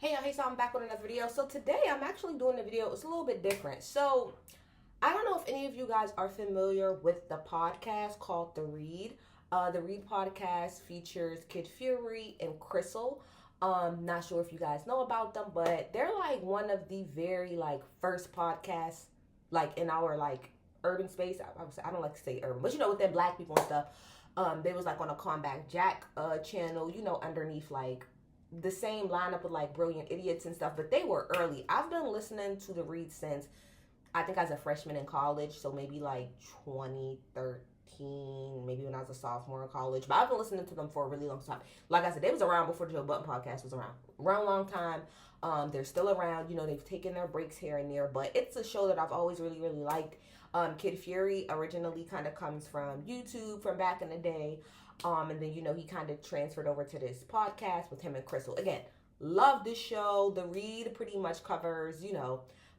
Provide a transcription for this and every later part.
Hey, so I'm back with another video. So today I'm actually doing a video. It's a little bit different. So I don't know if any of you guys are familiar with the podcast called The Read. The Read podcast features Kid Fury and Crissle. Not sure if you guys know about them, but they're like one of the very like first podcasts like in our like urban space. I don't like to say urban, but you know within black people and stuff. They was like on a Combat Jack channel, underneath like the same lineup of like Brilliant Idiots and stuff, but they were early. I've been listening to The Read since I think I was a freshman in college, so maybe like 2013, maybe when I was a sophomore in college. But I've been listening to them for a really long time. Like I said, they was around before the Joe Button podcast was around. Around a long time. They're still around. They've taken their breaks here and there, but it's a show that I've always really, really liked. Kid Fury originally kind of comes from YouTube from back in the day. And then, he kind of transferred over to this podcast with him and Crissle. Again, love this show. The Read pretty much covers,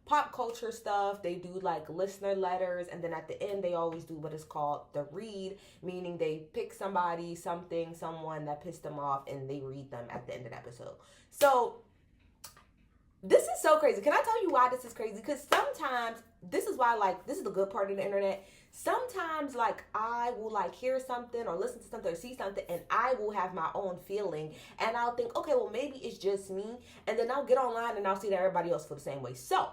pop culture stuff. They do like listener letters. And then at the end, they always do what is called the read, meaning they pick somebody, something, someone that pissed them off, and they read them at the end of the episode. So this is so crazy. Can I tell you why this is crazy? Because sometimes, this is why, like, this is the good part of the internet. Sometimes, like, I will, like, hear something or listen to something or see something, and I will have my own feeling. And I'll think, okay, well, maybe it's just me. And then I'll get online and I'll see that everybody else feel the same way. So,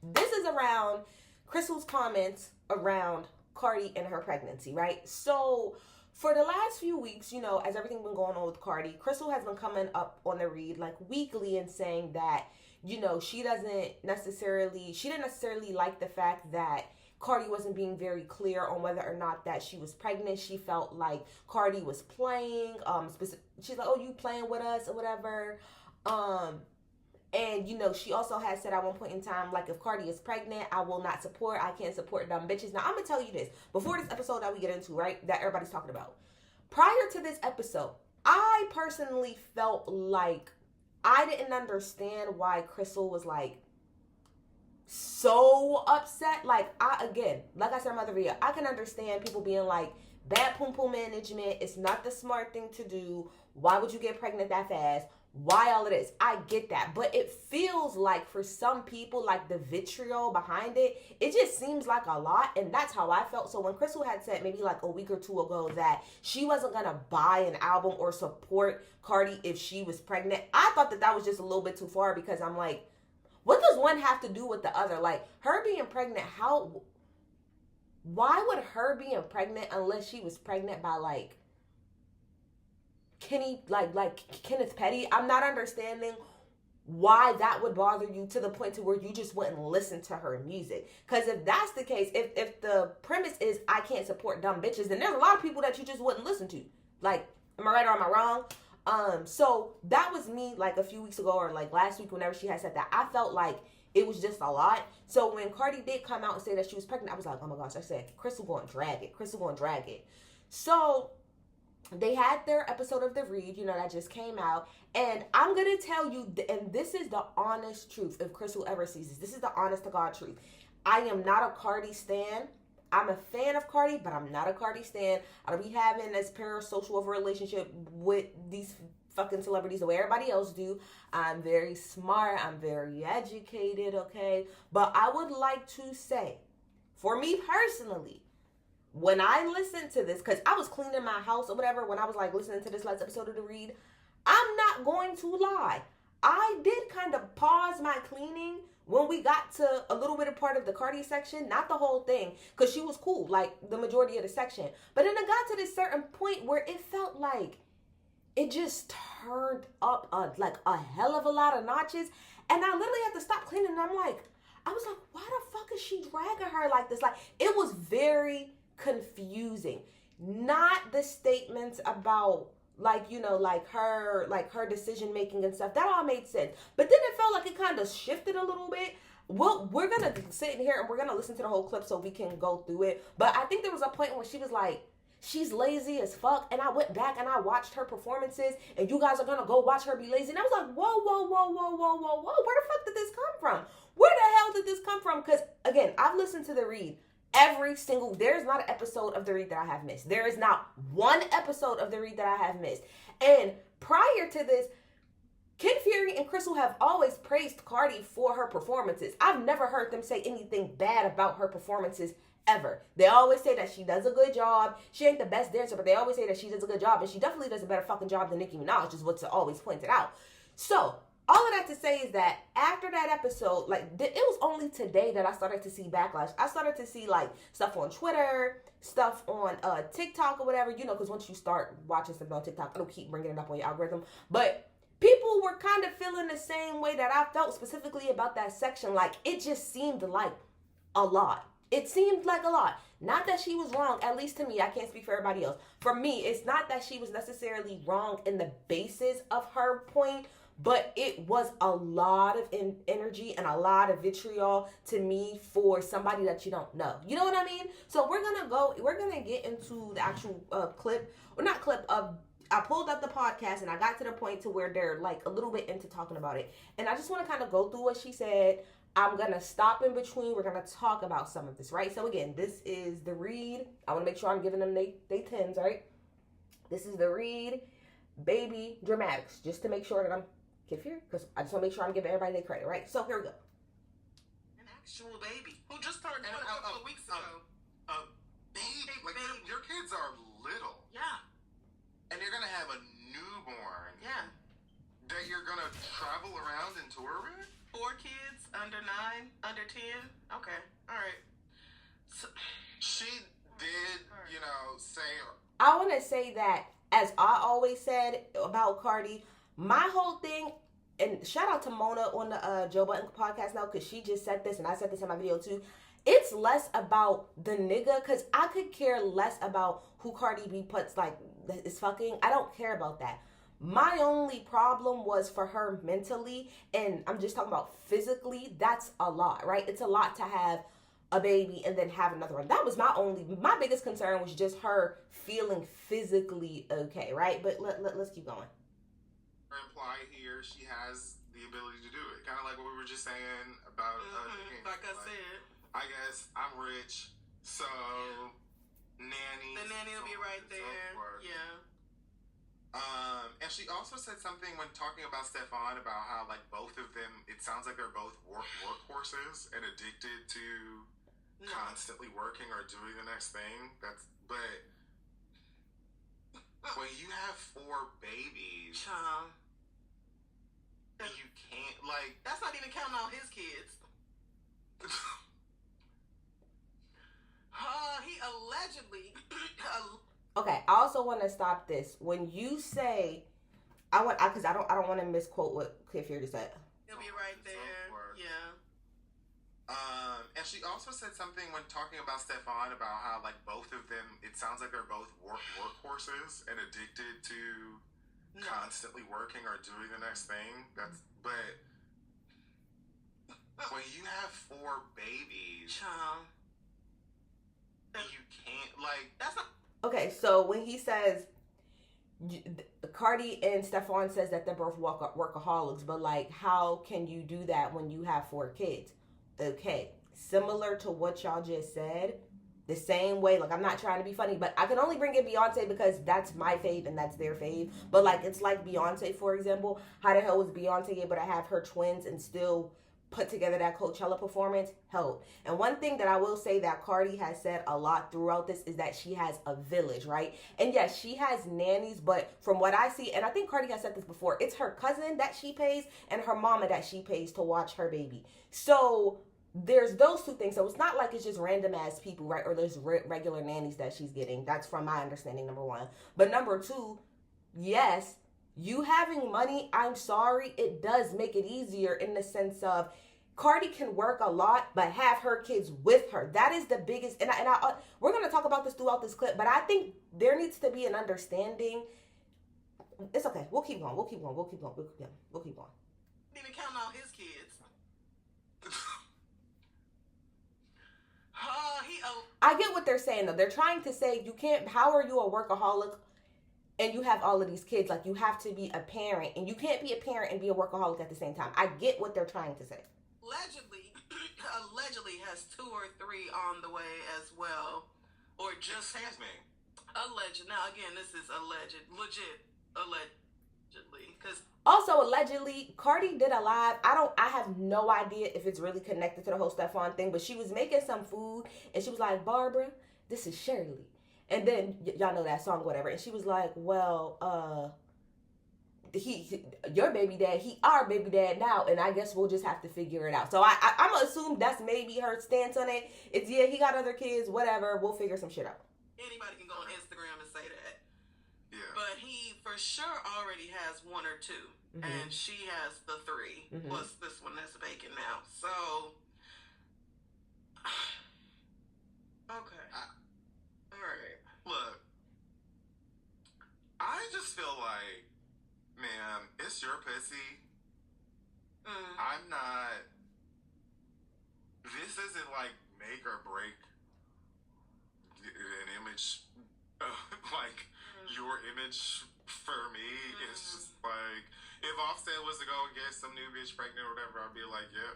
this is around Crissle's comments around Cardi and her pregnancy, right? So, for the last few weeks, as everything been going on with Cardi, Crissle has been coming up on the Read, like, weekly and saying that, she didn't necessarily like the fact that Cardi wasn't being very clear on whether or not that she was pregnant. She felt like Cardi was playing. She's like, oh, you playing with us or whatever. And, she also had said at one point in time, like, if Cardi is pregnant, I can't support dumb bitches. Now, I'm going to tell you this. Before this episode that we get into, right, that everybody's talking about. Prior to this episode, I personally felt like I didn't understand why Crissle was, like, so upset. Like I said in my other video, I can understand people being like, bad pum pum management, it's not the smart thing to do, why would you get pregnant that fast, why all of this? I get that, but it feels like for some people, like the vitriol behind it just seems like a lot, and that's how I felt. So when Crissle had said maybe like a week or two ago that she wasn't gonna buy an album or support Cardi if she was pregnant, I thought that was just a little bit too far, because I'm like, what does one have to do with the other? Like, her being pregnant, why would her being pregnant, unless she was pregnant by, like, Kenneth Petty? I'm not understanding why that would bother you to the point to where you just wouldn't listen to her music. Because if that's the case, if the premise is I can't support dumb bitches, then there's a lot of people that you just wouldn't listen to. Like, am I right or am I wrong? So that was me like a few weeks ago or like last week whenever she had said that. I felt like it was just a lot. So when Cardi did come out and say that she was pregnant, I was like, oh my gosh, I said, Crissle gonna drag it. So they had their episode of The Read, that just came out. And I'm going to tell you, and this is the honest truth, if Crissle ever sees this is the honest to God truth. I am not a Cardi stan. I'm a fan of Cardi, but I'm not a Cardi stan. I don't be having this parasocial of a relationship with these fucking celebrities the way everybody else do. I'm very smart. I'm very educated, okay? But I would like to say, for me personally, when I listened to this, because I was cleaning my house or whatever, when I was like listening to this last episode of The Read, I'm not going to lie. I did kind of pause my cleaning when we got to a little bit of part of the Cardi section, not the whole thing, because she was cool, like the majority of the section. But then it got to this certain point where it felt like it just turned up a hell of a lot of notches. And I literally had to stop cleaning. And I was like, why the fuck is she dragging her like this? Like, it was very confusing. Not the statements about her decision making and stuff. That all made sense. But then it felt like it kind of shifted a little bit. Well, we're going to sit in here and we're going to listen to the whole clip so we can go through it. But I think there was a point where she was like, she's lazy as fuck. And I went back and I watched her performances, and you guys are going to go watch her be lazy. And I was like, whoa. Where the fuck did this come from? Where the hell did this come from? Because, again, I've listened to The Read there's not an episode of The Read that I have missed. There is not one episode of The Read that I have missed. And prior to this, Kid Fury and Crissle have always praised Cardi for her performances. I've never heard them say anything bad about her performances ever. They always say that she does a good job. She ain't the best dancer, but they always say that she does a good job, and she definitely does a better fucking job than Nicki Minaj, is what's always pointed out. So, all of that to say is that after that episode, like, it was only today that I started to see backlash. I started to see, like, stuff on Twitter, stuff on TikTok or whatever, you know, because once you start watching something on TikTok, it'll keep bringing it up on your algorithm. But people were kind of feeling the same way that I felt specifically about that section. Like, it just seemed like a lot. It seemed like a lot. Not that she was wrong, at least to me. I can't speak for everybody else. For me, it's not that she was necessarily wrong in the basis of her point, but it was a lot of energy and a lot of vitriol to me for somebody that you don't know. You know what I mean? So we're gonna get into the actual clip, or not clip of. I pulled up the podcast and I got to the point to where they're like a little bit into talking about it. And I just want to kind of go through what she said. I'm going to stop in between. We're going to talk about some of this, right? So again, this is the read. I want to make sure I'm giving them they 10s, right? This is the read baby dramatics, just to make sure that I'm here, because I just want to make sure I'm giving everybody their credit, right? So here we go. An actual baby who just turned a couple of weeks ago. Baby, like your kids are little. Yeah. And you're gonna have a newborn. Yeah. That you're gonna travel around and tour with? 4 kids, under 9, under 10. Okay, all right. So, she did, you know, say. I want to say that, as I always said about Cardi, my whole thing, and shout out to Mona on the Joe Budden podcast now, because she just said this, and I said this in my video too. It's less about the nigga, because I could care less about who Cardi B puts, like, is fucking. I don't care about that. My only problem was for her mentally, and I'm just talking about physically. That's a lot, right? It's a lot to have a baby and then have another one. That was my biggest concern was just her feeling physically okay, right? But let's keep going. Imply here she has the ability to do it. Kind of like what we were just saying about like I said. I guess I'm rich, so nanny. The nanny will be right there. Yeah. And she also said something when talking about Stefan about how, like, both of them, it sounds like they're both workhorses and addicted to constantly working or doing the next thing. But when you have 4 babies, you can't, like, that's not even counting all his kids. He allegedly. Okay, I also want to stop this. When you say, because I don't want to misquote what Kid Fury said. He'll be right there. Yeah. And she also said something when talking about Stefan about how, like, both of them, it sounds like they're both workhorses and addicted to constantly working or doing the next thing. But when you have 4 babies, you can't, like, that's not. Okay, so when he says, Cardi and Stefan says that they're both workaholics, but, like, how can you do that when you have 4 kids? Okay, similar to what y'all just said, the same way, like, I'm not trying to be funny, but I can only bring in Beyonce because that's my fave and that's their fave. But, like, it's like Beyonce, for example. How the hell was Beyonce able to have her twins and still put together that Coachella performance? Help. And one thing that I will say that Cardi has said a lot throughout this is that she has a village, right? And yes, she has nannies, but from what I see, and I think Cardi has said this before, it's her cousin that she pays and her mama that she pays to watch her baby. So there's those 2 things. So it's not like it's just random ass people, right? Or there's regular nannies that she's getting. That's from my understanding, number 1. But number 2, yes, you having money, I'm sorry, it does make it easier in the sense of Cardi can work a lot, but have her kids with her. That is the biggest, and we're going to talk about this throughout this clip, but I think there needs to be an understanding. It's okay. We'll keep going. Didn't even count all his kids. I get what they're saying, though. They're trying to say you can't, how are you a workaholic and you have all of these kids? Like, you have to be a parent, and you can't be a parent and be a workaholic at the same time. I get what they're trying to say. Allegedly has 2 or 3 on the way as well, or just Excuse me. Alleged. Now again, this is alleged, legit, alleged. Because Also, allegedly, Cardi did a live. I have no idea if it's really connected to the whole Stefan thing, but she was making some food and she was like, Barbara, this is Shirley. And then y'all know that song, whatever. And she was like, well, your baby dad, he our baby dad now, and I guess we'll just have to figure it out. So I'm gonna assume that's maybe her stance on it. It's he got other kids, whatever. We'll figure some shit out. anybody can go on Instagram and say that. Yeah. But he for sure already has one or two. Mm-hmm. And she has the three. Mm-hmm. Plus this one that's vacant now. So okay. Alright. Look, I just feel like, man, it's your pussy. I'm not. This isn't like make or break an image, like your image for me. It's just like, if Offset was to go and get some new bitch pregnant or whatever, I'd be like, yep,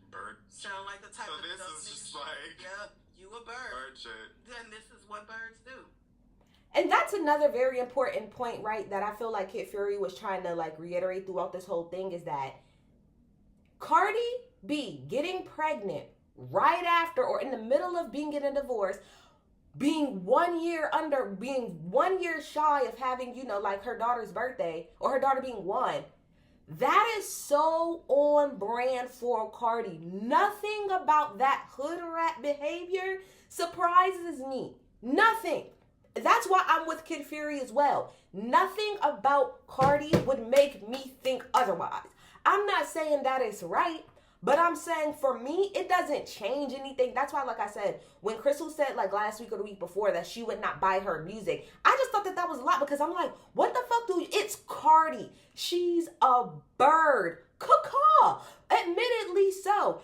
bird. Sound like the type So of this stuff is that just you- like yep, you a bird. bird shit. Then this is what birds do. And that's another very important point, right, that I feel like Kid Fury was trying to like reiterate throughout this whole thing is that Cardi B getting pregnant right after or in the middle of being in a divorce, being 1 year shy of having, like her daughter's birthday or her daughter being 1. That is so on brand for Cardi. Nothing about that hood rat behavior surprises me. Nothing. That's why I'm with Kid Fury as well. Nothing about Cardi would make me think otherwise. I'm not saying that it's right, but I'm saying for me, it doesn't change anything. That's why, like I said, when Crissle said like last week or the week before that she would not buy her music, I just thought that was a lot because I'm like, what the fuck it's Cardi. She's a bird. Caw. Admittedly so.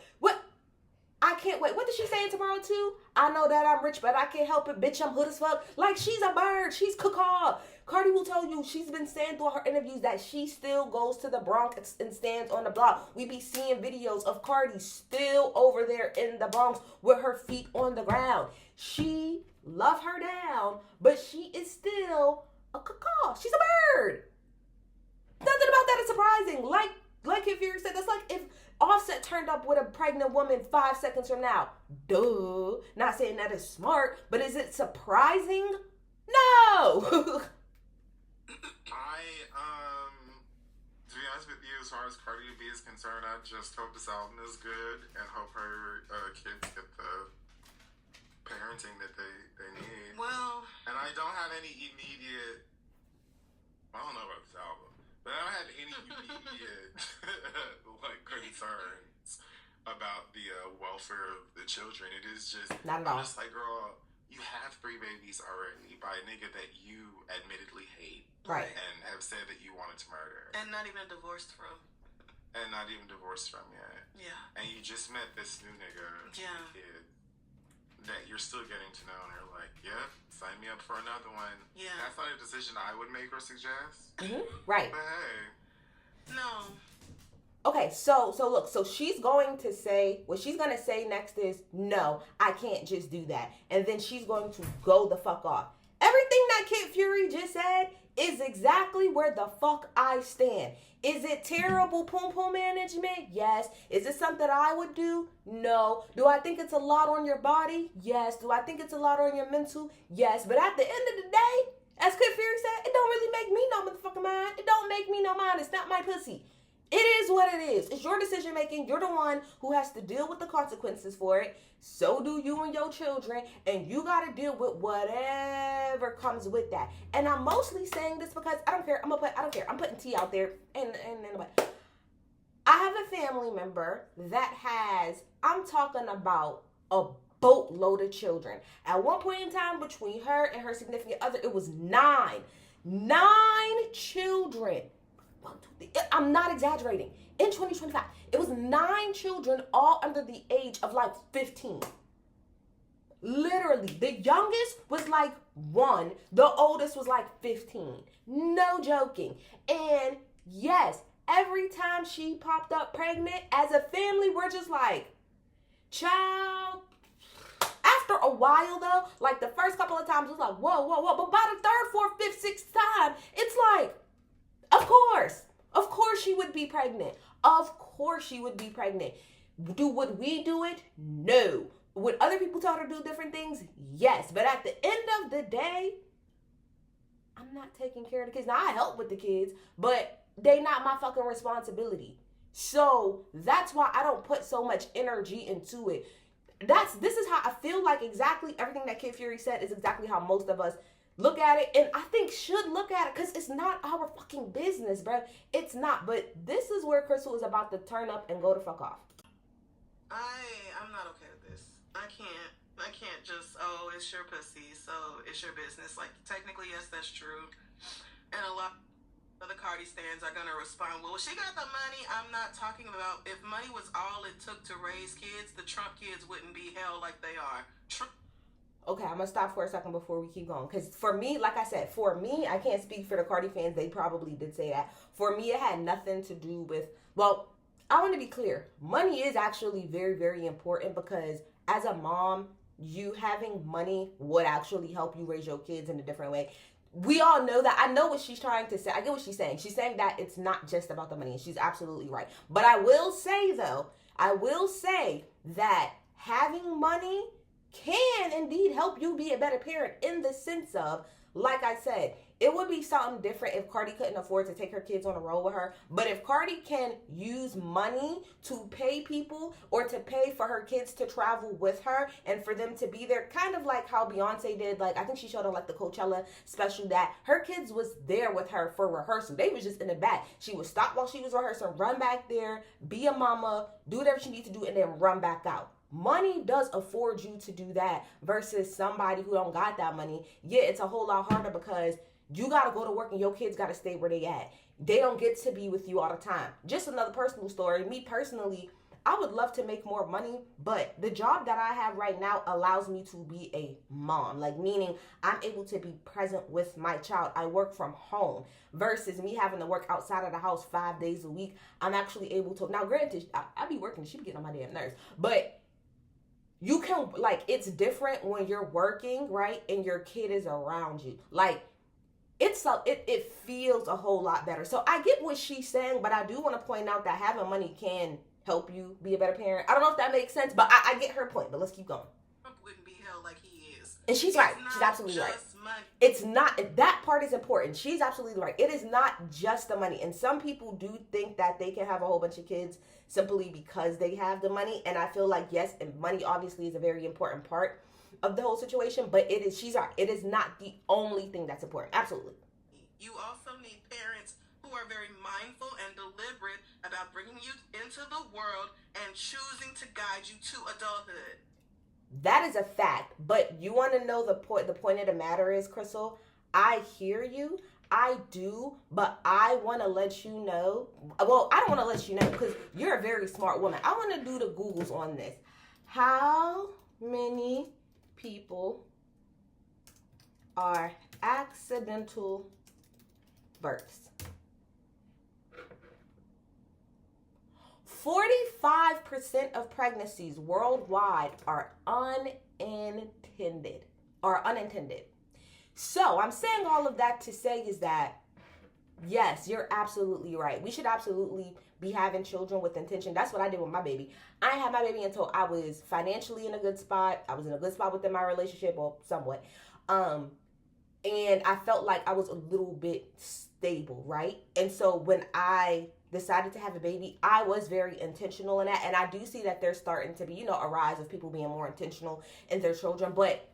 I can't wait. What did she say tomorrow too? I know that I'm rich, but I can't help it. Bitch, I'm hood as fuck. Like, she's a bird. She's caw. Cardi will tell you she's been saying through her interviews that she still goes to the Bronx and stands on the block. We be seeing videos of Cardi still over there in the Bronx with her feet on the ground. She love her down, but she is still a caw. She's a bird. Nothing about that is surprising. Like if you said, that's like if Offset turned up with a pregnant woman 5 seconds from now. Duh. Not saying that is smart, but is it surprising? No. To be honest with you, as far as Cardi B is concerned, I just hope this album is good and hope her kids get the parenting that they need. Well, and I don't have any immediate, I don't know about this album, but I don't have any immediate like concerns about the welfare of the children. It is just, not at all. I'm just like, girl, you have 3 babies already by a nigga that you admittedly hate. Right. And have said that you wanted to murder. And not even divorced from. And not even divorced from yet. Yeah. And you just met this new nigga, kid, that you're still getting to know, and you're like, yep, sign me up for another one. Yeah. That's not a decision I would make or suggest. Mm-hmm. Right. But hey. No. Okay, so look, so she's going to say, what she's going to say next is, no, I can't just do that. And then she's going to go the fuck off. Everything that Kid Fury just said is exactly where the fuck I stand. Is it terrible pom-pom management? Yes. Is it something I would do? No. Do I think it's a lot on your body? Yes. Do I think it's a lot on your mental? Yes. But at the end of the day, as Kid Fury said, it don't really make me no motherfucking mind. It don't make me no mind. It's not my pussy. It is what it is. It's your decision making. You're the one who has to deal with the consequences for it. So do you and your children. And you got to deal with whatever comes with that. And I'm mostly saying this because I don't care. I don't care. I'm putting tea out there. And I have a family member that has, I'm talking about a boatload of children. At one point in time, between her and her significant other, it was 9 children. 1, 2, 3. I'm not exaggerating. In 2025, it was 9 children, all under the age of like 15. Literally, the youngest was like 1. The oldest was like 15. No joking. And yes, every time she popped up pregnant, as a family, we're just like, child. After a while though, like the first couple of times, it was like, whoa. But by the 3rd, 4th, 5th, 6th time, it's like, Of course. Of course she would be pregnant. Of course she would be pregnant. Would we do it? No. Would other people tell her to do different things? Yes. But at the end of the day, I'm not taking care of the kids. Now, I help with the kids, but they not my fucking responsibility. So that's why I don't put so much energy into it. This is how I feel like exactly everything that Kid Fury said is exactly how most of us look at it, and I think should look at it, because it's not our fucking business, bro. It's not. But this is where Crissle is about to turn up and go the fuck off. I'm not okay with this. I can't just, oh, it's your pussy, so it's your business. Like, technically, yes, that's true. And a lot of the Cardi stans are gonna respond, well, she got the money. I'm not talking about, if money was all it took to raise kids, the Trump kids wouldn't be held like they are. Okay, I'm gonna stop for a second before we keep going. Because for me, like I said, for me, I can't speak for the Cardi fans. They probably did say that. For me, it had nothing to do with, well, I want to be clear. Money is actually very, very important, because as a mom, you having money would actually help you raise your kids in a different way. We all know that. I know what she's trying to say. I get what she's saying. She's saying that it's not just about the money, and she's absolutely right. But I will say, though, that having money can indeed help you be a better parent, in the sense of, like I said, it would be something different if Cardi couldn't afford to take her kids on a road with her. But if Cardi can use money to pay people, or to pay for her kids to travel with her and for them to be there, kind of like how Beyonce did, like, I think she showed on like the Coachella special, that her kids was there with her for rehearsal. They was just in the back. She would stop while she was rehearsing, run back there, be a mama, do whatever she needs to do, and then run back out. Money does afford you to do that, versus somebody who don't got that money. Yeah, it's a whole lot harder, because you got to go to work and your kids got to stay where they at. They don't get to be with you all the time. Just another personal story. Me personally, I would love to make more money, but the job that I have right now allows me to be a mom. Like, meaning I'm able to be present with my child. I work from home, versus me having to work outside of the house 5 days a week. I'm actually able to. Now, granted, I be working. She be getting on my damn nerves. But you can, like, it's different when you're working, right? And your kid is around you. Like, it feels a whole lot better. So I get what she's saying, but I do want to point out that having money can help you be a better parent. I don't know if that makes sense, but I get her point. But let's keep going. Trump wouldn't be held like he is. And she's right. She's absolutely right. It's not, that part is important. She's absolutely right. It is not just the money. And some people do think that they can have a whole bunch of kids simply because they have the money. And I feel like, yes, and money obviously is a very important part of the whole situation, but she's right. It is not the only thing that's important. Absolutely. You also need parents who are very mindful and deliberate about bringing you into the world and choosing to guide you to adulthood. That is a fact. But you want to know the point of the matter is, Crissle, I hear you. I do, but I want to let you know. Well, I don't want to let you know, because you're a very smart woman. I want to do the Googles on this. How many people are accidental births? 45% of pregnancies worldwide are unintended. So I'm saying all of that to say is that, yes, you're absolutely right. We should absolutely be having children with intention. That's what I did with my baby. I didn't have my baby until I was financially in a good spot. I was in a good spot within my relationship, or somewhat. And I felt like I was a little bit stable, right? And so when I decided to have a baby, I was very intentional in that. And I do see that there's starting to be, a rise of people being more intentional in their children. But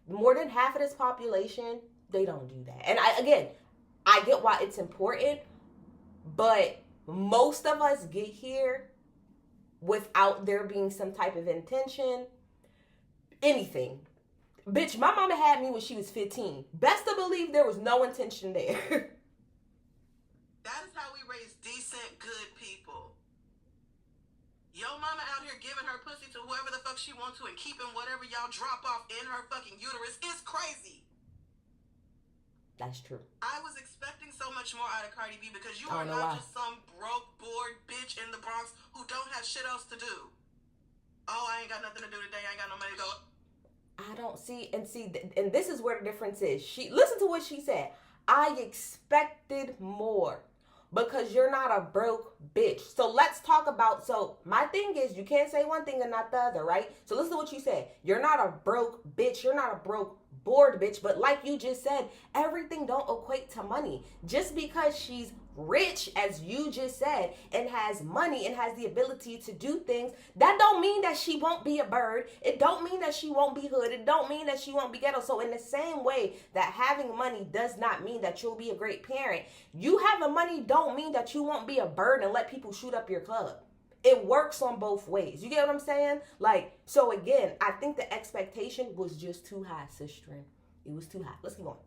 more than half of this population, they don't do that. And I get why it's important, but most of us get here without there being some type of intention, anything. Bitch, my mama had me when she was 15. Best to believe there was no intention there. That is how we raise decent, good people. Yo mama out here giving her pussy to whoever the fuck she wants to and keeping whatever y'all drop off in her fucking uterus is crazy. That's true. I was expecting so much more out of Cardi B, because you are not just some broke, bored bitch in the Bronx who don't have shit else to do. Oh, I ain't got nothing to do today. I ain't got no money to go. I don't see, and this is where the difference is. Listen to what she said. I expected more. because you're not a broke bitch. So let's talk about, so my thing is, you can't say one thing and not the other, right? So listen to what you said. You're not a broke bitch. You're not a broke bored bitch. But like you just said, everything don't equate to money. Just because she's rich, as you just said, and has money and has the ability to do things, that don't mean that she won't be a bird. It don't mean that she won't be hood. It don't mean that she won't be ghetto. So in the same way that having money does not mean that you'll be a great parent, you having money don't mean that you won't be a bird and let people shoot up your club. It works on both ways. You get what I'm saying? Like, so again, I think the expectation was just too high, sister. It was too high. Let's keep going.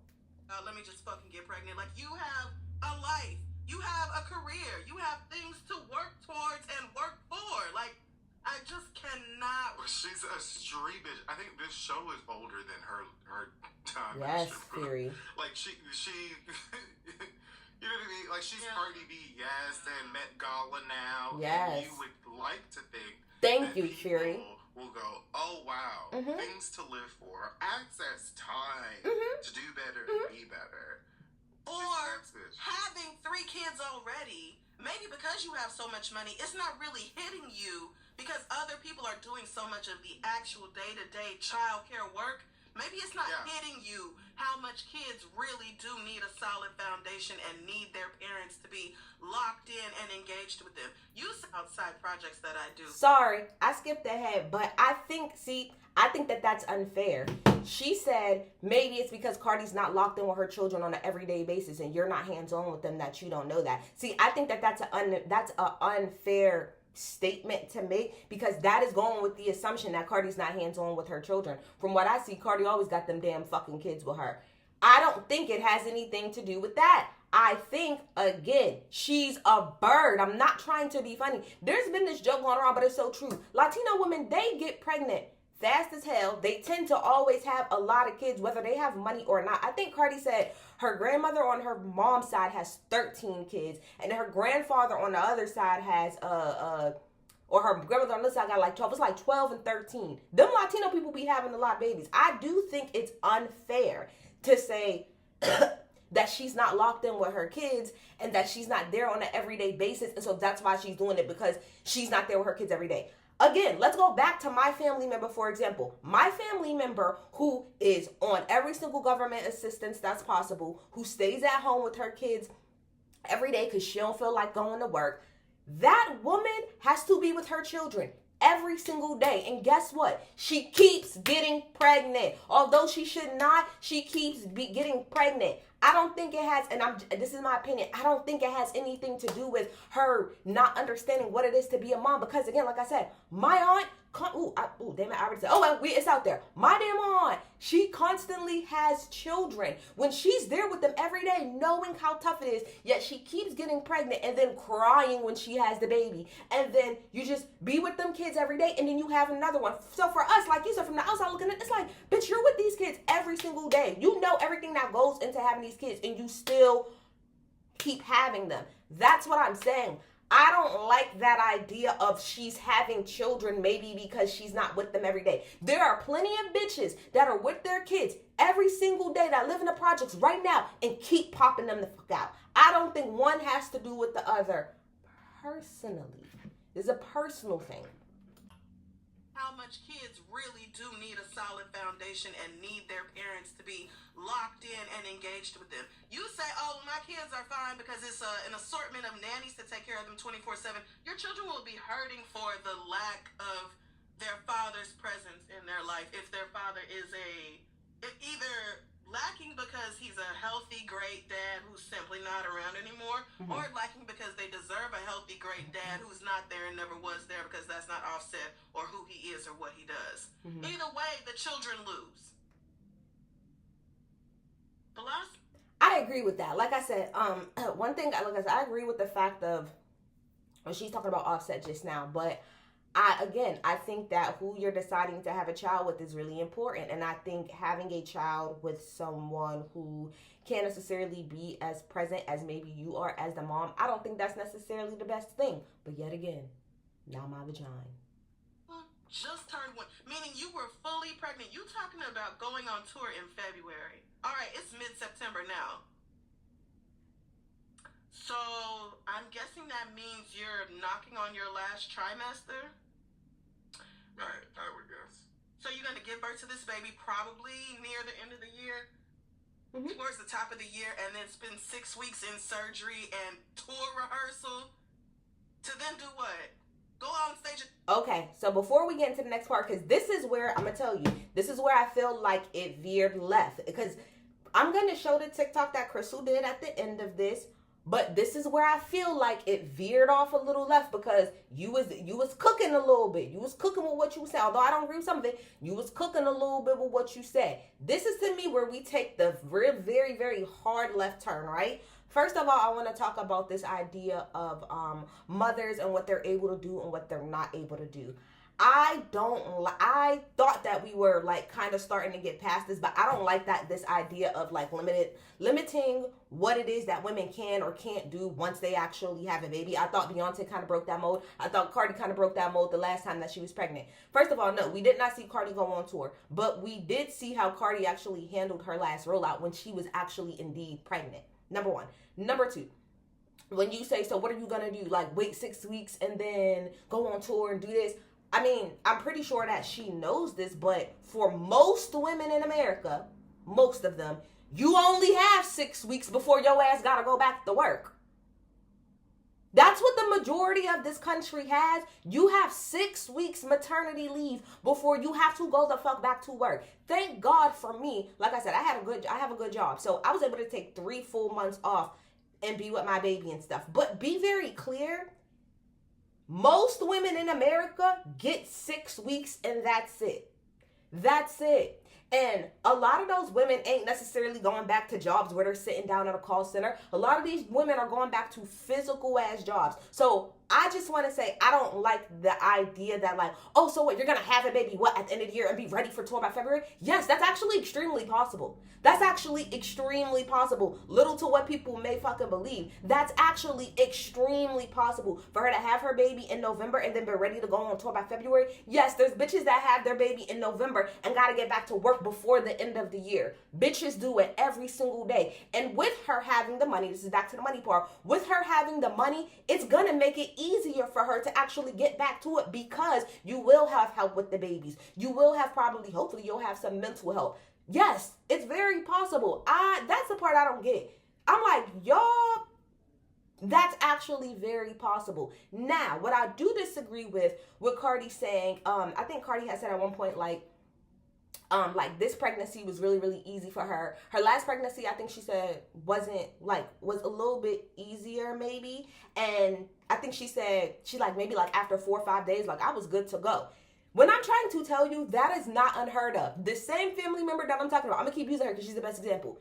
Let me just fucking get pregnant. Like, you have a life. You have a career. You have things to work towards and work for. Like, I just cannot. Well, she's a street bitch. I think this show is older than her time. Yes, Fury. Like, she you know what I mean? Like, she's Cardi B, yes, and Met Gala now. Yes. And you would like to think Thank that you, Fury. will go, oh, wow, things to live for, access, time to do better and be better. Or having 3 kids already, maybe because you have so much money, it's not really hitting you because other people are doing so much of the actual day-to-day child care work. Maybe it's not hitting you how much kids really do need a solid foundation and need their parents to be locked in and engaged with them. You see outside projects that I do. Sorry, I skipped ahead, but I think that that's unfair. She said maybe it's because Cardi's not locked in with her children on an everyday basis and you're not hands-on with them that you don't know that. See, I think that that's an unfair statement to make because that is going with the assumption that Cardi's not hands-on with her children. From what I see, Cardi always got them damn fucking kids with her. I don't think it has anything to do with that. I think, again, she's a bird. I'm not trying to be funny. There's been this joke going around, but it's so true. Latino women, they get pregnant fast as hell. They tend to always have a lot of kids, whether they have money or not. I think Cardi said her grandmother on her mom's side has 13 kids, and her grandfather on the other side has or her grandmother on this side got like 12. It's like 12 and 13. Them Latino people be having a lot of babies. I do think it's unfair to say that she's not locked in with her kids and that she's not there on an everyday basis, and so that's why she's doing it, because she's not there with her kids every day. Again, let's go back to my family member, for example. My family member who is on every single government assistance that's possible, who stays at home with her kids every day because she don't feel like going to work. That woman has to be with her children every single day. And guess what? She keeps getting pregnant. Although she should not, she keeps getting pregnant. I don't think it has, and this is my opinion, I don't think it has anything to do with her not understanding what it is to be a mom. Because again, like I said, my aunt, damn it, I already said, it's out there. My damn aunt, she constantly has children. When she's there with them every day, knowing how tough it is, yet she keeps getting pregnant and then crying when she has the baby. And then you just be with them kids every day, and then you have another one. So for us, like you said, from the outside looking at it, it's like, bitch, you're with these kids every single day. You know everything that goes into having these kids, and you still keep having them. That's what I'm saying. I don't like that idea of she's having children maybe because she's not with them every day. There are plenty of bitches that are with their kids every single day that live in the projects right now and keep popping them the fuck out. I don't think one has to do with the other. Personally, it's a personal thing. How much kids really do need a solid foundation and need their parents to be locked in and engaged with them. You say, oh, my kids are fine because it's an assortment of nannies to take care of them 24/7. Your children will be hurting for the lack of their father's presence in their life. If their father is either lacking because he's a healthy, great dad who's simply not around anymore, or lacking because they deserve a healthy, great dad who's not there and never was there because that's not Offset or who he is or what he does. Either way, the children lose. I agree with that. Like I said, one thing, like I said, I agree with the fact of, when she's talking about Offset just now, but I think that who you're deciding to have a child with is really important. And I think having a child with someone who can't necessarily be as present as maybe you are as the mom, I don't think that's necessarily the best thing. But yet again, now my vagina. Just turned 1, meaning you were fully pregnant. You talking about going on tour in February. All right, it's mid-September now. So I'm guessing that means you're knocking on your last trimester. I would guess. So you're gonna give birth to this baby probably near the end of the year, towards the top of the year, and then spend 6 weeks in surgery and tour rehearsal. To then do what? Go on stage. Okay, so before we get into the next part, because this is where I'm gonna tell you, this is where I feel like it veered left. Because I'm gonna show the TikTok that Crissle did at the end of this, but this is where I feel like it veered off a little left because you was cooking a little bit. You was cooking with what you said. Although I don't agree with some of it, you was cooking a little bit with what you said. This is to me where we take the very, very hard left turn, right? First of all, I want to talk about this idea of mothers and what they're able to do and what they're not able to do. I thought that we were like kind of starting to get past this, but I don't like that this idea of like limiting what it is that women can or can't do once they actually have a baby. I thought Beyonce kind of broke that mold. I thought Cardi kind of broke that mold the last time that she was pregnant. First of all, no, we did not see Cardi go on tour, but we did see how Cardi actually handled her last rollout when she was actually indeed pregnant. Number one. Number two, when you say, so what are you going to do? Like wait 6 weeks and then go on tour and do this? I mean, I'm pretty sure that she knows this, but for most women in America, most of them, you only have 6 weeks before your ass got to go back to work. That's what the majority of this country has. You have 6 weeks maternity leave before you have to go the fuck back to work. Thank God for me. Like I said, I have a good job. So I was able to take 3 full months off and be with my baby and stuff. But be very clear. Most women in America get 6 weeks and that's it. That's it. And a lot of those women ain't necessarily going back to jobs where they're sitting down at a call center. A lot of these women are going back to physical ass jobs. So I just want to say, I don't like the idea that like, oh, so what, you're going to have a baby, what, at the end of the year and be ready for tour by February? Yes, that's actually extremely possible. That's actually extremely possible. Little to what people may fucking believe. That's actually extremely possible for her to have her baby in November and then be ready to go on tour by February. Yes, there's bitches that have their baby in November and got to get back to work before the end of the year. Bitches do it every single day. And with her having the money, this is back to the money part, with her having the money, it's going to make it easier for her to actually get back to it because you will have help with the babies. You will have probably, hopefully you'll have some mental help. Yes, it's very possible. That's the part I don't get. I'm like, y'all, that's actually very possible. Now, what I do disagree with Cardi saying, I think Cardi had said at one point, like this pregnancy was really, really easy for her. Her last pregnancy, I think she said was a little bit easier maybe. And I think she said, maybe after 4 or 5 days, I was good to go. When I'm trying to tell you, that is not unheard of. The same family member that I'm talking about, I'm going to keep using her because she's the best example.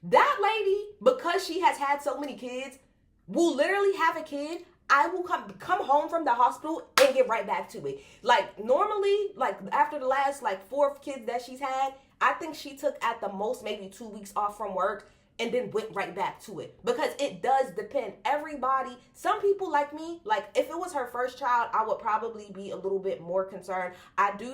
That lady, because she has had so many kids, will literally have a kid. I will come home from the hospital and get right back to it. Normally, after the last 4 kids that she's had, I think she took at the most maybe 2 weeks off from work and then went right back to it. Because it does depend. Everybody, some people like me, if it was her first child, I would probably be a little bit more concerned. I do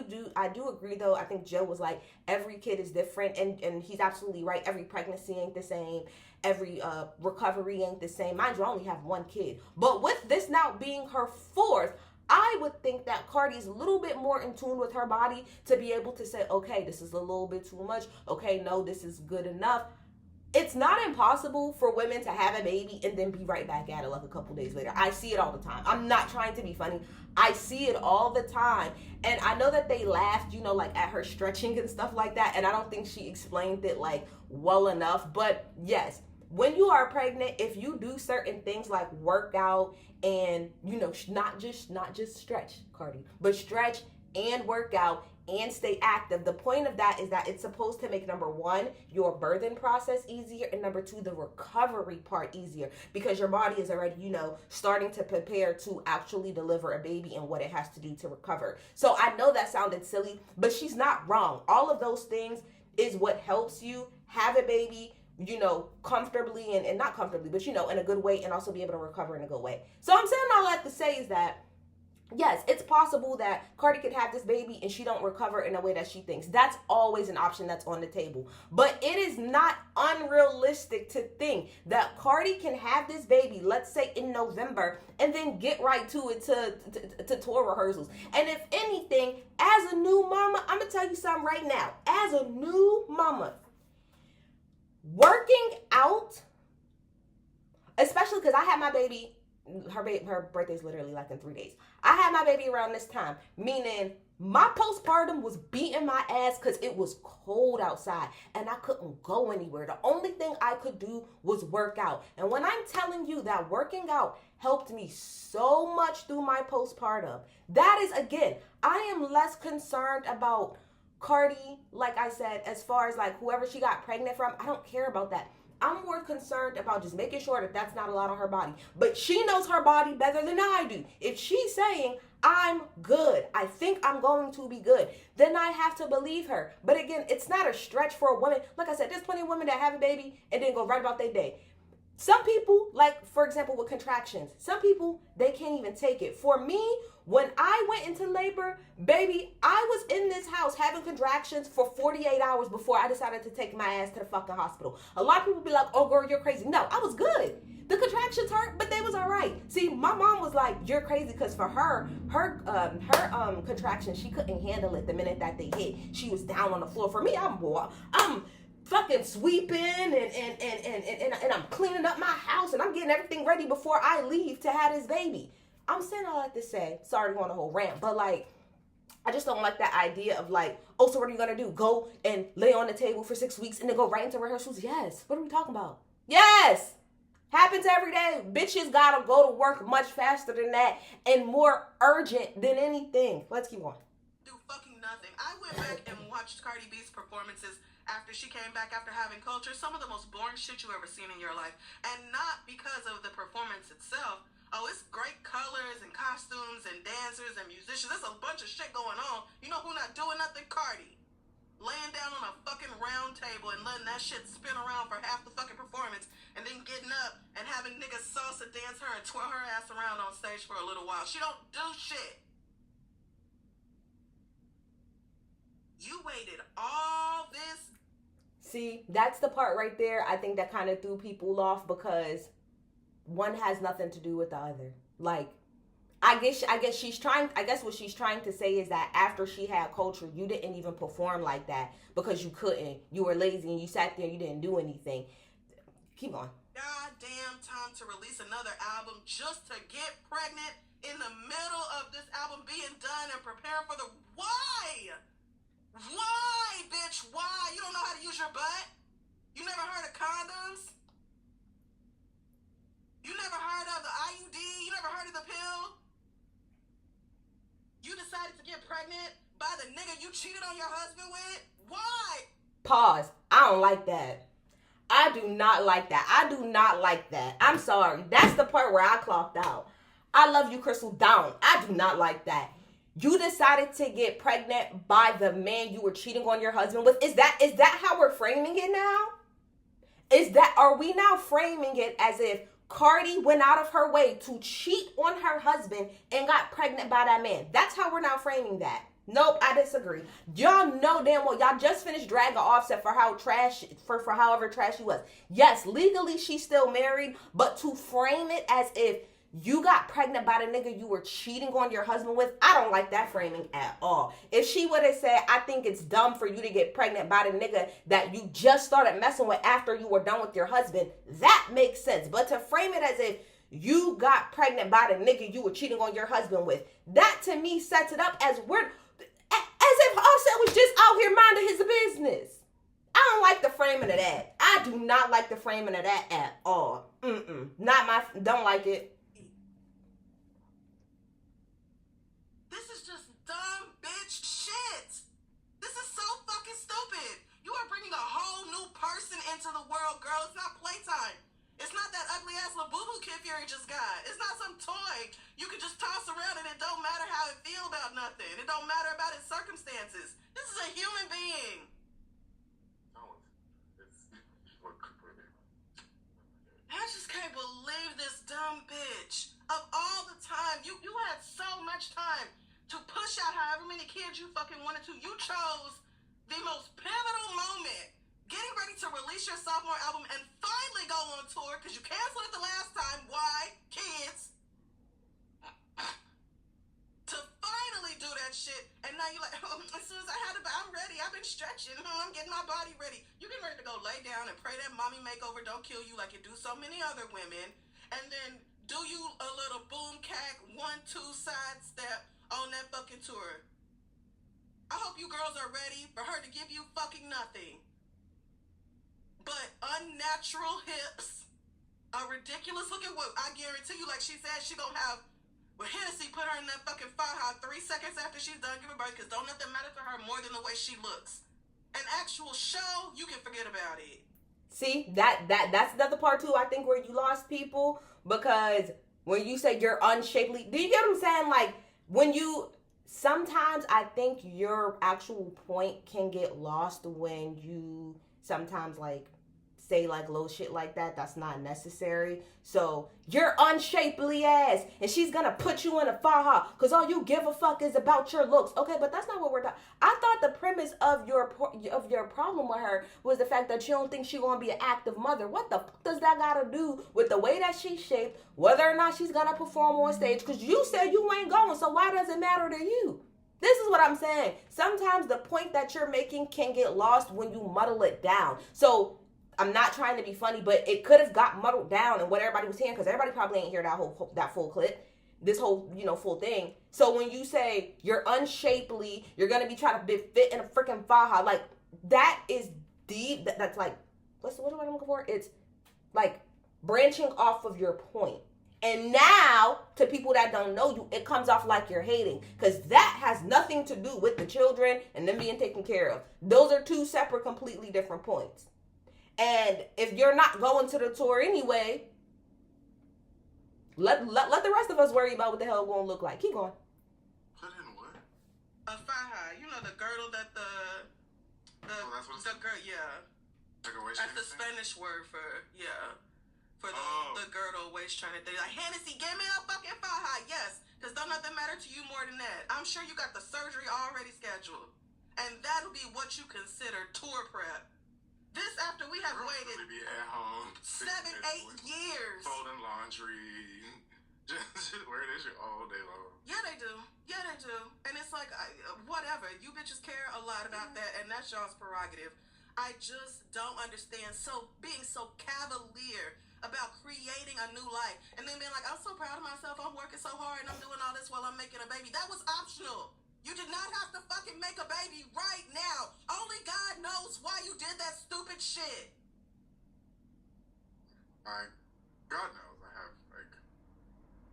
agree though. I think Joe was every kid is different, and he's absolutely right. Every pregnancy ain't the same. Every recovery ain't the same. Mind you, I only have 1 kid. But with this now being her 4th, I would think that Cardi's a little bit more in tune with her body to be able to say, okay, this is a little bit too much. Okay, no, this is good enough. It's not impossible for women to have a baby and then be right back at it a couple days later. I see it all the time. I'm not trying to be funny. I see it all the time. And I know that they laughed, at her stretching and stuff like that. And I don't think she explained it well enough. But yes, when you are pregnant, if you do certain things like work out and, not just stretch, Cardi, but stretch and work out and stay active. The point of that is that it's supposed to make, number 1, your birthing process easier, and number 2, the recovery part easier, because your body is already, starting to prepare to actually deliver a baby and what it has to do to recover. So I know that sounded silly, but she's not wrong. All of those things is what helps you have a baby, comfortably and not comfortably, but, in a good way, and also be able to recover in a good way. So I'm saying all that to say is that yes, it's possible that Cardi could have this baby and she don't recover in a way that she thinks. That's always an option that's on the table. But it is not unrealistic to think that Cardi can have this baby, let's say in November, and then get right to it to tour rehearsals. And if anything, as a new mama, I'm going to tell you something right now. As a new mama, working out, especially because I had my baby, her birthday's literally like in 3 days. I had my baby around this time, meaning my postpartum was beating my ass because it was cold outside and I couldn't go anywhere. The only thing I could do was work out. And when I'm telling you that working out helped me so much through my postpartum, that is, again, I am less concerned about Cardi, like I said, as far as like whoever she got pregnant from. I don't care about that. I'm more concerned about just making sure that that's not a lot on her body. But she knows her body better than I do. If she's saying, I'm good, I think I'm going to be good, then I have to believe her. But again, it's not a stretch for a woman. Like I said, there's plenty of women that have a baby and then go right about their day. Some people, like, for example, with contractions, some people, they can't even take it. For me, when I went into labor, baby, I was in this house having contractions for 48 hours before I decided to take my ass to the fucking hospital. A lot of people be like, oh, girl, you're crazy. No, I was good. The contractions hurt, but they was all right. See, my mom was like, you're crazy, because for her contractions, she couldn't handle it the minute that they hit. She was down on the floor. For me, I'm fucking sweeping and I'm cleaning up my house and I'm getting everything ready before I leave to have this baby. I'm saying all that to say, sorry to go on a whole rant, but like, I just don't like that idea of like, oh, so what are you gonna do? Go and lay on the table for 6 weeks and then go right into rehearsals? Yes. What are we talking about? Yes. Happens every day. Bitches gotta go to work much faster than that and more urgent than anything. Let's keep going. Do fucking nothing. I went back and watched Cardi B's performances after she came back after having culture. Some of the most boring shit you ever seen in your life. And not because of the performance itself. Oh, it's great colors and costumes and dancers and musicians. There's a bunch of shit going on. You know who not doing nothing? Cardi. Laying down on a fucking round table and letting that shit spin around for half the fucking performance and then getting up and having niggas salsa dance her and twirl her ass around on stage for a little while. She don't do shit. You waited all this. See, that's the part right there. I think that kind of threw people off because one has nothing to do with the other. Like, I guess she's trying. I guess what she's trying to say is that after she had culture, you didn't even perform like that because you couldn't. You were lazy and you sat there and you didn't do anything. Keep on. Goddamn time to release another album just to get pregnant in the middle of this album being done and preparing for the why? Why, bitch? Why? You don't know how to use your butt? You never heard of condoms? You never heard of the IUD? You never heard of the pill? You decided to get pregnant by the nigga you cheated on your husband with? Why? Pause. I don't like that. I do not like that. I do not like that. I'm sorry. That's the part where I clocked out. I love you, Crissle. Down. I do not like that. You decided to get pregnant by the man you were cheating on your husband with. Is that how we're framing it now? Are we now framing it as if Cardi went out of her way to cheat on her husband and got pregnant by that man? That's how we're now framing that. Nope, I disagree. Y'all know damn well y'all just finished dragging Offset for for however trash he was. Yes, legally she's still married, but to frame it as if you got pregnant by the nigga you were cheating on your husband with, I don't like that framing at all. If she would have said, I think it's dumb for you to get pregnant by the nigga that you just started messing with after you were done with your husband, that makes sense. But to frame it as if you got pregnant by the nigga you were cheating on your husband with, that to me sets it up as if Offset was just out here minding his business. I don't like the framing of that. I do not like the framing of that at all. Don't like it. This is just dumb bitch shit. This is so fucking stupid. You are bringing a whole new person into the world, girl. It's not playtime. It's not that ugly ass little boo-boo Kid Fury just got. It's not some toy you can just toss around and it don't matter how it feel about nothing. It don't matter about its circumstances. This is a human being. I just can't believe this dumb bitch. Of all the time, you had so much time many kids you fucking wanted to. You chose the most pivotal moment, getting ready to release your sophomore album and finally go on tour because you canceled it the last time. Why? Kids. To finally do that shit, and now you're like, oh, as soon as I'm ready. I've been stretching. I'm getting my body ready. You getting ready to go lay down and pray that mommy makeover don't kill you like you do so many other women, and then do you a little boom cack 1-2 side step on that fucking tour. I hope you girls are ready for her to give you fucking nothing but unnatural hips, a ridiculous looking whoop. I guarantee you, like she said, she gonna have. Well, Hennessy put her in that fucking fire 3 seconds after she's done giving birth, because don't nothing matter to her more than the way she looks. An actual show, you can forget about it. See, that's another part too, I think, where you lost people, because when you say you're unshapely, do you get what I'm saying? Like, when you, sometimes I think your actual point can get lost when you sometimes, like, say like little shit like that's not necessary. So you're unshapely ass, and she's gonna put you in a faja because all you give a fuck is about your looks. Okay, but that's not what we're talking. I thought the premise of your problem with her was the fact that you don't think she's gonna be an active mother. What the fuck does that gotta do with the way that she's shaped, whether or not she's gonna perform on stage? Because you said you ain't going, so why does it matter to you? This is what I'm saying. Sometimes the point that you're making can get lost when you muddle it down. So I'm not trying to be funny, but it could have got muddled down and what everybody was hearing, because everybody probably ain't hear that full clip, this whole, full thing. So when you say you're unshapely, you're going to be trying to fit in a freaking faja, like, that is deep. That's like, what am I looking for? It's like branching off of your point. And now, to people that don't know you, it comes off like you're hating, because that has nothing to do with the children and them being taken care of. Those are two separate, completely different points. And if you're not going to the tour anyway, let the rest of us worry about what the hell it's going to look like. Keep going. Put in what? A faja. You know the girdle that the that's what it's girdle, yeah. Like a waist That's the trainer thing? Spanish word for the girdle waist trainer thing. Like, Hennessy, give me a fucking faja. Yes, because don't nothing matter to you more than that. I'm sure you got the surgery already scheduled, and that'll be what you consider tour prep. This after we have waited really be at home 7-8 years. Folding laundry. Just wear this shit all day long. Yeah, they do. And it's like, whatever. You bitches care a lot about that, and that's y'all's prerogative. I just don't understand being so cavalier about creating a new life. And then being like, I'm so proud of myself. I'm working so hard, and I'm doing all this while I'm making a baby. That was optional. You did not have to fucking make a baby right now. Only God knows why you did that stupid shit. God knows I have, like,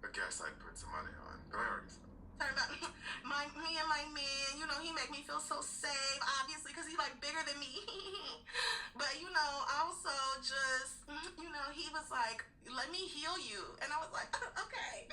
a guess I'd put some money on, but I already said. Talking about me and my man, he make me feel so safe, obviously, because he, like, bigger than me. But, also just, he was like, let me heal you. And I was like, okay.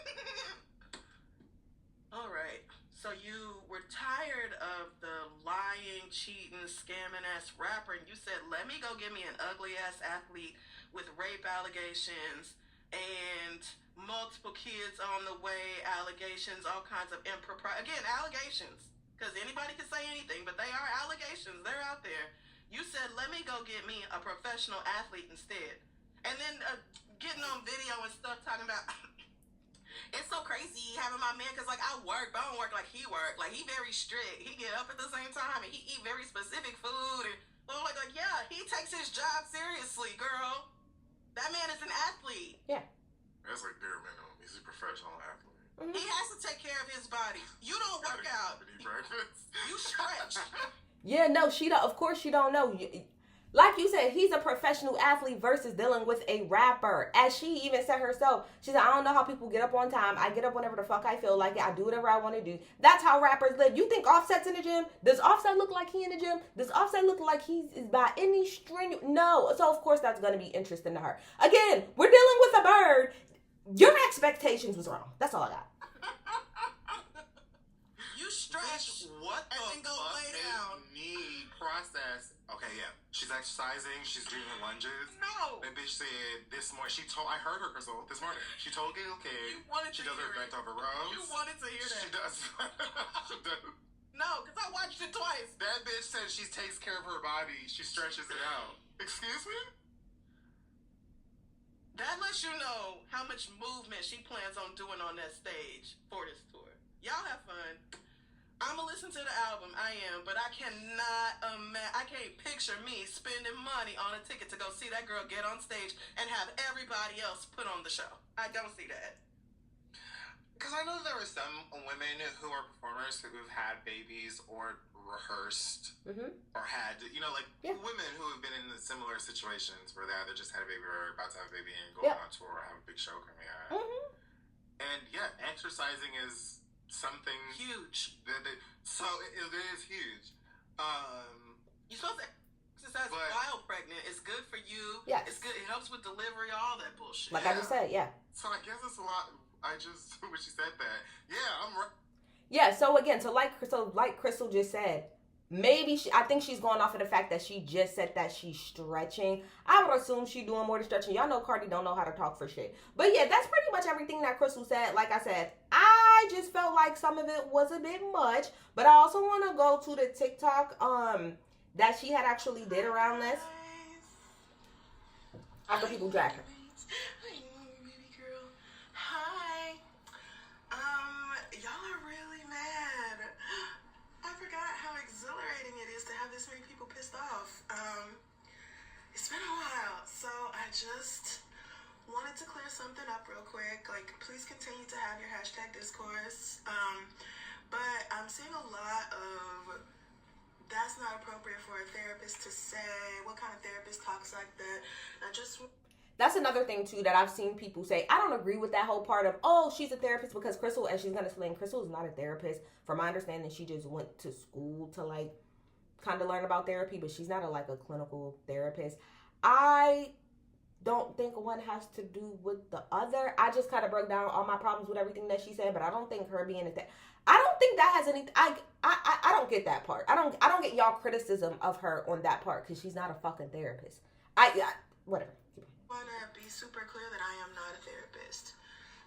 All right. So you were tired of the lying, cheating, scamming ass rapper, and you said, let me go get me an ugly ass athlete with rape allegations and multiple kids on the way, allegations, all kinds of impropriety. Again, allegations, because anybody can say anything, but they are allegations. They're out there. You said, let me go get me a professional athlete instead. And then getting on video and stuff talking about... It's so crazy having my man, because, like, I work, but I don't work like he work. Like, he very strict. He get up at the same time, and he eat very specific food. And, like, yeah, he takes his job seriously, girl. That man is an athlete. Yeah. That's like bare minimum. He's a professional athlete. Mm-hmm. He has to take care of his body. You don't work out. You stretch. Yeah, no, of course she don't know. Like you said, he's a professional athlete versus dealing with a rapper. As she even said herself, she said, I don't know how people get up on time. I get up whenever the fuck I feel like it. I do whatever I want to do. That's how rappers live. You think Offset's in the gym? Does Offset look like he in the gym? Does Offset look like he's by any string? No. So, of course, that's going to be interesting to her. Again, we're dealing with a bird. Your expectations was wrong. That's all I got. You stretch what and then go lay down. Need process. Okay, yeah. She's exercising. She's doing her lunges. No. That bitch said this morning. I heard her, Crissle, this morning. She told Gail King. You wanted she to does hear her bent over rows. You wanted to hear that. She does. She does. No, because I watched it twice. That bitch said she takes care of her body. She stretches it out. Excuse me? That lets you know how much movement she plans on doing on that stage for this tour. Y'all have fun. I'm gonna listen to the album. I am, but I cannot I can't picture me spending money on a ticket to go see that girl get on stage and have everybody else put on the show. I don't see that. Because I know there are some women who are performers who've had babies or rehearsed or had, women who have been in similar situations where they either just had a baby or are about to have a baby and going on tour or have a big show coming out. And yeah, exercising is something huge. So it is huge. You're supposed to exercise while pregnant. It's good for you. Yes. It's good. It helps with delivery, all that bullshit. Like I just said, So I guess it's a lot. When she said that, I'm right. Yeah, so again, like Crissle just said, maybe I think she's going off of the fact that she just said that she's stretching. I would assume she's doing more than stretching. Y'all know Cardi don't know how to talk for shit. But yeah, that's pretty much everything that Crissle said. Like I said, I just felt like some of it was a bit much. But I also want to go to the TikTok that she had actually did around this. After people drag her. Y'all are really mad. I forgot how exhilarating it is to have this many people pissed off. It's been a while, so I just wanted to clear something up real quick. Like, please continue to have your hashtag discourse. But I'm seeing a lot of that's not appropriate for a therapist to say. What kind of therapist talks like that? That's another thing, too, that I've seen people say. I don't agree with that whole part of, oh, she's a therapist because Crissle, and she's going to explain, Crissle is not a therapist. From my understanding, she just went to school to, like, kind of learn about therapy, but she's not a clinical therapist. I don't think one has to do with the other. I just kind of broke down all my problems with everything that she said, but I don't think her being I don't think that has anything. I don't get that part. I don't get y'all criticism of her on that part because she's not a fucking therapist. Whatever. I want to be super clear that I am not a therapist.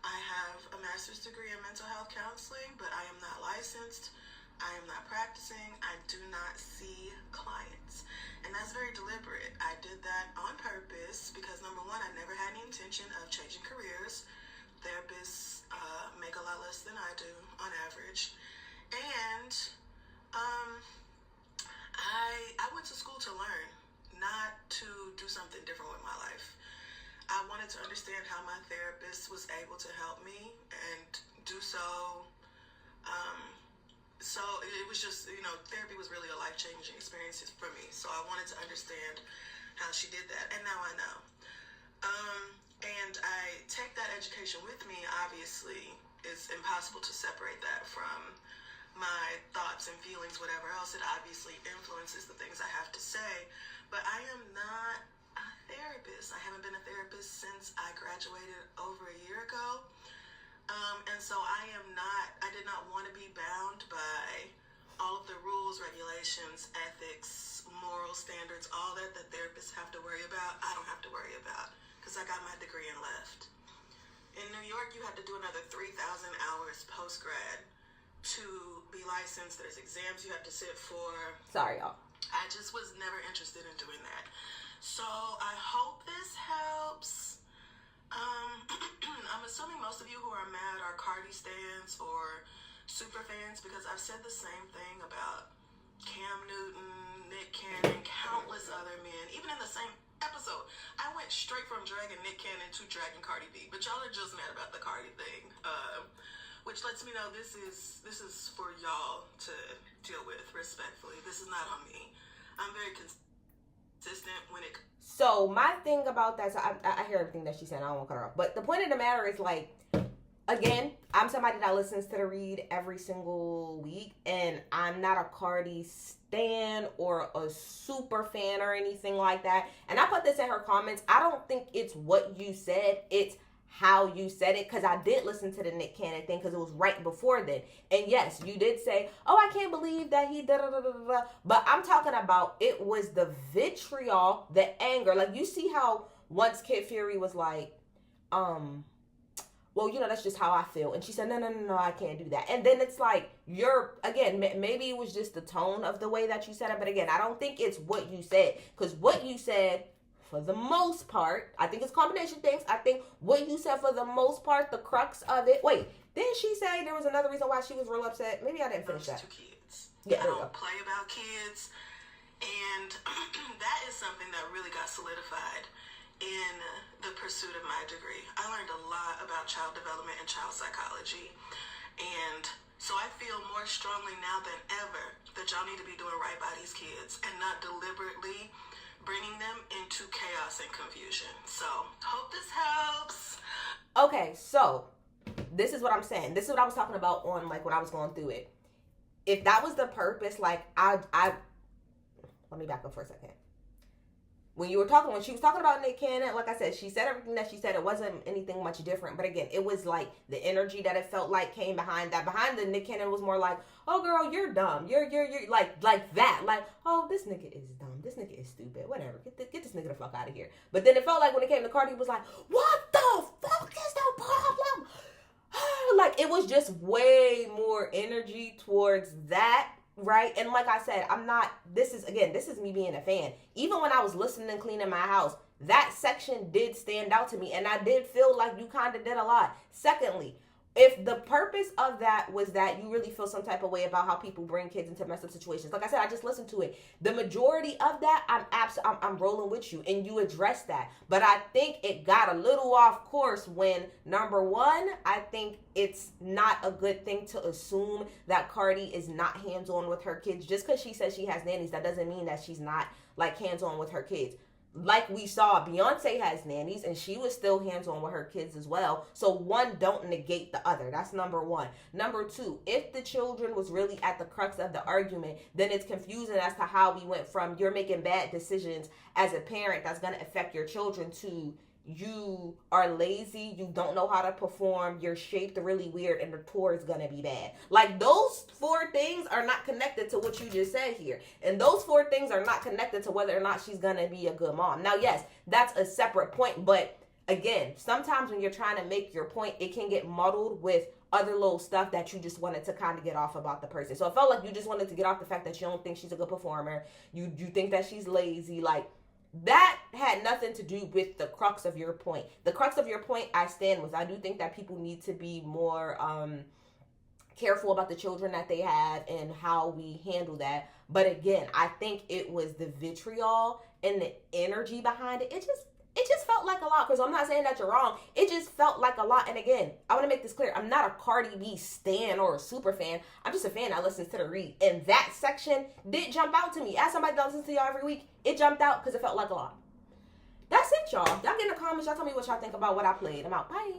I have a master's degree in mental health counseling, but I am not licensed. I am not practicing. I do not see clients. And that's very deliberate. I did that on purpose because, number one, I never had any intention of changing careers. Therapists make a lot less than I do on average. And I went to school to learn, not to do something different with my life. I wanted to understand how my therapist was able to help me and do so. So it was just, therapy was really a life-changing experience for me. So I wanted to understand how she did that, and now I know. And I take that education with me. Obviously, it's impossible to separate that from my thoughts and feelings, whatever else. It obviously influences the things I have to say. But I am not a therapist. I haven't been a therapist since I graduated over a year ago. And so I did not want to be bound by all of the rules, regulations, ethics, moral standards, all that therapists have to worry about. I don't have to worry about because I got my degree and left. In New York, you have to do another 3,000 hours post-grad to be licensed. There's exams you have to sit for. Sorry, y'all. I just was never interested in doing that. So I hope this helps. I'm assuming most of you who are mad are Cardi stans or super fans because I've said the same thing about Cam Newton, Nick Cannon, countless other men. Even in the same episode, I went straight from dragging Nick Cannon to dragging Cardi B. But y'all are just mad about the Cardi thing, which lets me know this is for y'all to deal with respectfully. This is not on me. I'm very consistent when it. So my thing about that, so I hear everything that she said. I don't want to cut her off, but the point of the matter is, like, again, I'm somebody that listens to the read every single week, and I'm not a Cardi stan or a super fan or anything like that. And I put this in her comments. I don't think it's what you said. It's how you said it, because I did listen to the Nick Cannon thing because it was right before then. And yes, you did say, oh, I can't believe that he da-da-da-da-da. But I'm talking about it was the vitriol, the anger. Like, you see how once Kid Fury was like, well, that's just how I feel. And she said, no, I can't do that. And then it's like, again, maybe it was just the tone of the way that you said it. But again, I don't think it's what you said. Because what you said, for the most part, I think it's combination things. I think what you said for the most part, the crux of it. Wait, didn't she say there was another reason why she was real upset? Maybe I didn't finish that. 2 kids. Yeah, I don't play about kids. And that is something that really got solidified in the pursuit of my degree. I learned a lot about child development and child psychology. And so I feel more strongly now than ever that y'all need to be doing right by these kids and not deliberately bringing them into chaos and confusion. So, hope this helps. Okay, so this is what I'm saying. This is what I was talking about on, like, when I was going through it. If that was the purpose, like, let me back up for a second. When she was talking about Nick Cannon, like I said, she said everything that she said. It wasn't anything much different. But again, it was like the energy that it felt like came behind that. Behind the Nick Cannon was more like, oh girl, you're dumb. You're like that. Like, oh, this nigga is dumb. This nigga is stupid. Whatever. Get this nigga the fuck out of here. But then it felt like when it came to Cardi, it was like, what the fuck is the problem? Like, it was just way more energy towards that. Right? And like I said, this is me being a fan. Even when I was listening and cleaning my house, that section did stand out to me. And I did feel like you kind of did a lot. Secondly, if the purpose of that was that you really feel some type of way about how people bring kids into messed up situations, like I said, I just listened to it. The majority of that, I'm rolling with you, and you addressed that. But I think it got a little off course when, number one, I think it's not a good thing to assume that Cardi is not hands-on with her kids. Just because she says she has nannies, that doesn't mean that she's not, like, hands-on with her kids. Like we saw, Beyonce has nannies, and she was still hands-on with her kids as well. So one don't negate the other. That's number one. Number two, if the children was really at the crux of the argument, then it's confusing as to how we went from you're making bad decisions as a parent that's going to affect your children to you are lazy, you don't know how to perform, you're shaped really weird, and the tour is gonna be bad. Like, those 4 things are not connected to what you just said here. And those 4 things are not connected to whether or not she's gonna be a good mom. Now, yes, that's a separate point, but again, sometimes when you're trying to make your point, it can get muddled with other little stuff that you just wanted to kind of get off about the person. So it felt like you just wanted to get off the fact that you don't think she's a good performer, you think that she's lazy, like, that had nothing to do with the crux of your point. The crux of your point, I stand with. I do think that people need to be more careful about the children that they have and how we handle that. But again, I think it was the vitriol and the energy behind it. It just felt like a lot, because I'm not saying that you're wrong. It just felt like a lot. And again, I want to make this clear. I'm not a Cardi B stan or a super fan. I'm just a fan that listens to the read. And that section did jump out to me. As somebody that listens to y'all every week, it jumped out because it felt like a lot. That's it, y'all. Y'all get in the comments. Y'all tell me what y'all think about what I played. I'm out. Bye.